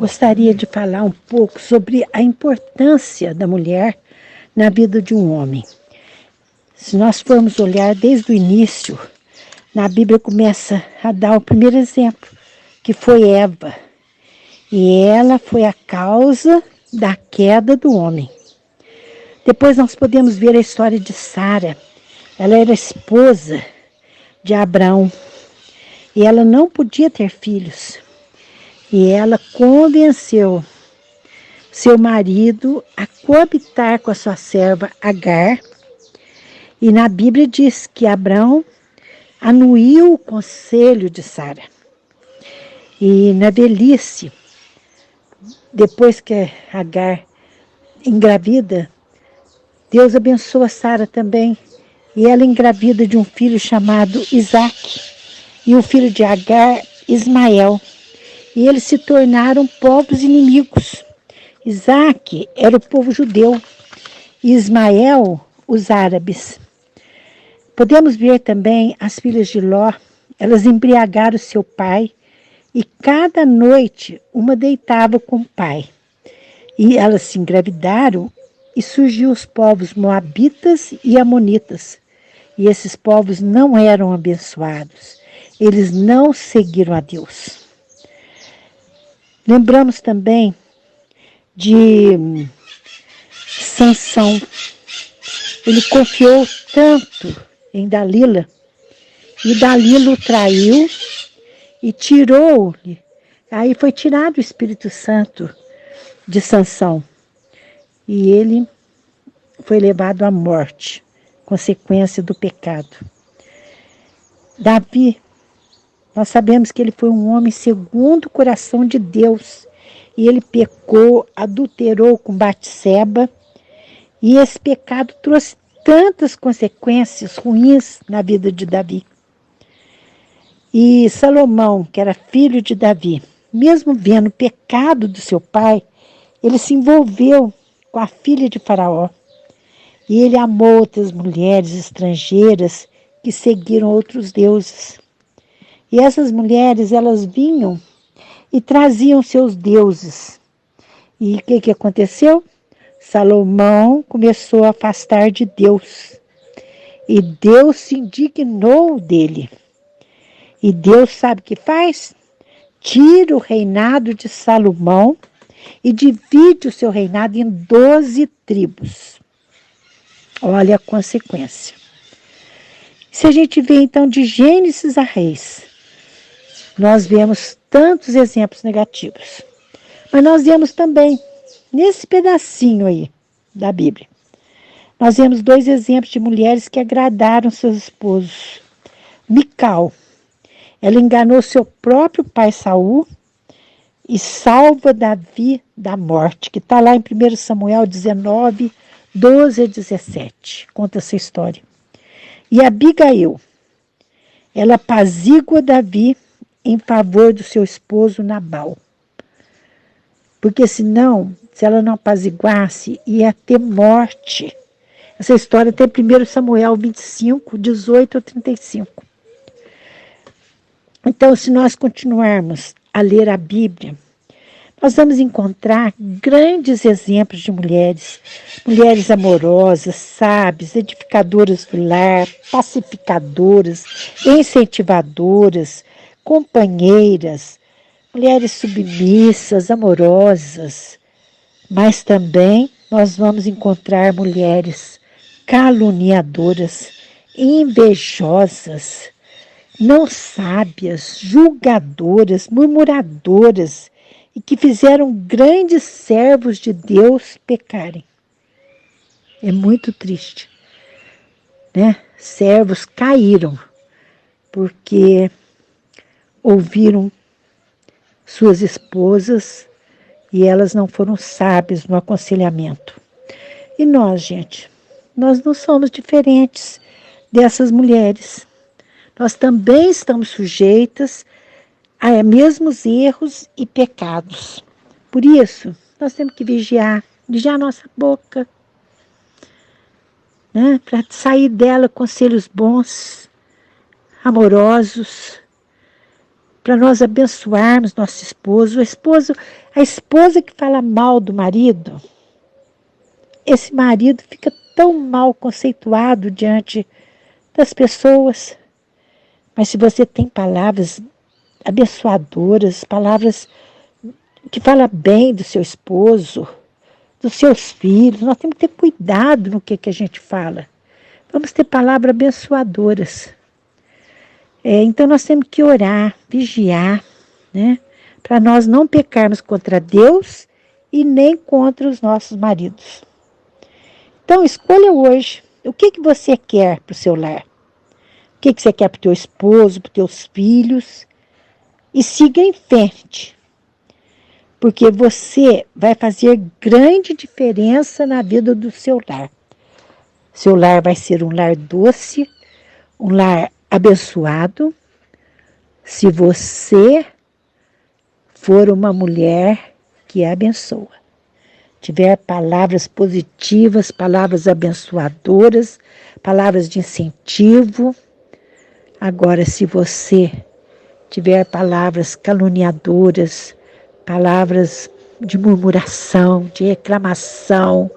gostaria de falar um pouco sobre a importância da mulher na vida de um homem. Se nós formos olhar desde o início, na Bíblia começa a dar o primeiro exemplo, que foi Eva. E ela foi a causa da queda do homem. Depois nós podemos ver a história de Sara. Ela era esposa de Abraão e ela não podia ter filhos. E ela convenceu seu marido a coabitar com a sua serva Agar. E na Bíblia diz que Abraão anuiu o conselho de Sara. E na velhice, depois que Agar engravida, Deus abençoa Sara também. E ela engravida de um filho chamado Isaque. E o filho de Agar, Ismael. E eles se tornaram povos inimigos. Isaque era o povo judeu. E Ismael, os árabes. Podemos ver também as filhas de Ló. Elas embriagaram seu pai. E cada noite uma deitava com o pai. E elas se engravidaram e surgiu os povos moabitas e amonitas. E esses povos não eram abençoados. Eles não seguiram a Deus. Lembramos também de Sansão. Ele confiou tanto em Dalila. E Dalila o traiu e tirou-lhe. Aí foi tirado o Espírito Santo de Sansão. E ele foi levado à morte, consequência do pecado. Davi, nós sabemos que ele foi um homem segundo o coração de Deus. E ele pecou, adulterou com Batseba. E esse pecado trouxe tantas consequências ruins na vida de Davi. E Salomão, que era filho de Davi, mesmo vendo o pecado do seu pai, ele se envolveu com a filha de Faraó. E ele amou outras mulheres estrangeiras que seguiram outros deuses. E essas mulheres, elas vinham e traziam seus deuses. E o que aconteceu? Salomão começou a afastar de Deus. E Deus se indignou dele. E Deus sabe o que faz? Tira o reinado de Salomão e divide o seu reinado em 12 tribos. Olha a consequência. Se a gente vê então de Gênesis a Reis, nós vemos tantos exemplos negativos. Mas nós vemos também, nesse pedacinho aí da Bíblia, nós vemos 2 exemplos de mulheres que agradaram seus esposos. Mical, ela enganou seu próprio pai Saul e salva Davi da morte, que está lá em 1 Samuel 19, 12 a 17. Conta essa história. E Abigail, ela apazigua Davi em favor do seu esposo Nabal. Porque senão, se ela não apaziguasse, ia ter morte. Essa história tem 1 Samuel 25, 18 a 35. Então, se nós continuarmos a ler a Bíblia, nós vamos encontrar grandes exemplos de mulheres. Mulheres amorosas, sábias, edificadoras do lar, pacificadoras, incentivadoras, companheiras, mulheres submissas, amorosas. Mas também nós vamos encontrar mulheres caluniadoras, invejosas, não sábias, julgadoras, murmuradoras, e que fizeram grandes servos de Deus pecarem. É muito triste, né? Servos caíram porque ouviram suas esposas e elas não foram sábias no aconselhamento. E nós, gente, nós não somos diferentes dessas mulheres. Nós também estamos sujeitas a mesmos erros e pecados. Por isso, nós temos que vigiar a nossa boca, né? Para sair dela conselhos bons, amorosos, para nós abençoarmos nosso esposo. A esposa que fala mal do marido, esse marido fica tão mal conceituado diante das pessoas. Mas se você tem palavras abençoadoras, palavras que falam bem do seu esposo, dos seus filhos, nós temos que ter cuidado no que a gente fala. Vamos ter palavras abençoadoras. Então nós temos que orar, vigiar, né? Para nós não pecarmos contra Deus e nem contra os nossos maridos. Então escolha hoje o que você quer para o seu lar. O que você quer para o teu esposo, para os teus filhos. E siga em frente. Porque você vai fazer grande diferença na vida do seu lar. Seu lar vai ser um lar doce, um lar abençoado, se você for uma mulher que abençoa. Tiver palavras positivas, palavras abençoadoras, palavras de incentivo. Agora, se você tiver palavras caluniadoras, palavras de murmuração, de reclamação,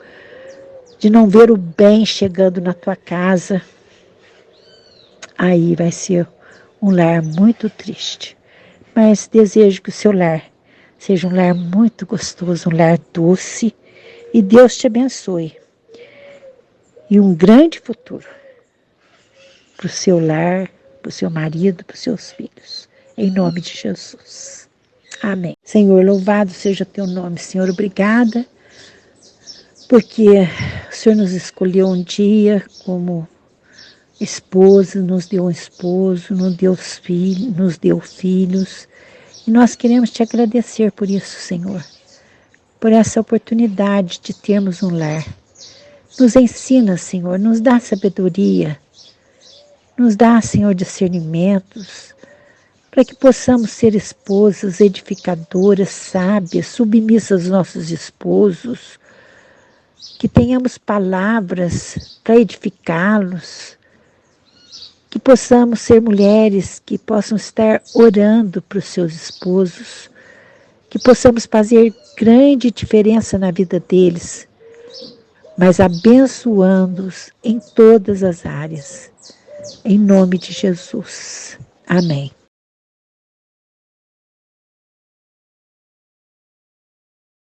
de não ver o bem chegando na tua casa, aí vai ser um lar muito triste. Mas desejo que o seu lar seja um lar muito gostoso, um lar doce, e Deus te abençoe. E um grande futuro para o seu lar, para o seu marido, para os seus filhos. Em nome de Jesus. Amém. Senhor, louvado seja teu nome. Senhor, obrigada, porque o Senhor nos escolheu um dia como esposa, nos deu um esposo, nos deu filhos. E nós queremos te agradecer por isso, Senhor. Por essa oportunidade de termos um lar. Nos ensina, Senhor, nos dá sabedoria. Nos dá, Senhor, discernimentos, para que possamos ser esposas edificadoras, sábias, submissas aos nossos esposos, que tenhamos palavras para edificá-los, que possamos ser mulheres que possam estar orando para os seus esposos, que possamos fazer grande diferença na vida deles, mas abençoando-os em todas as áreas. Em nome de Jesus. Amém.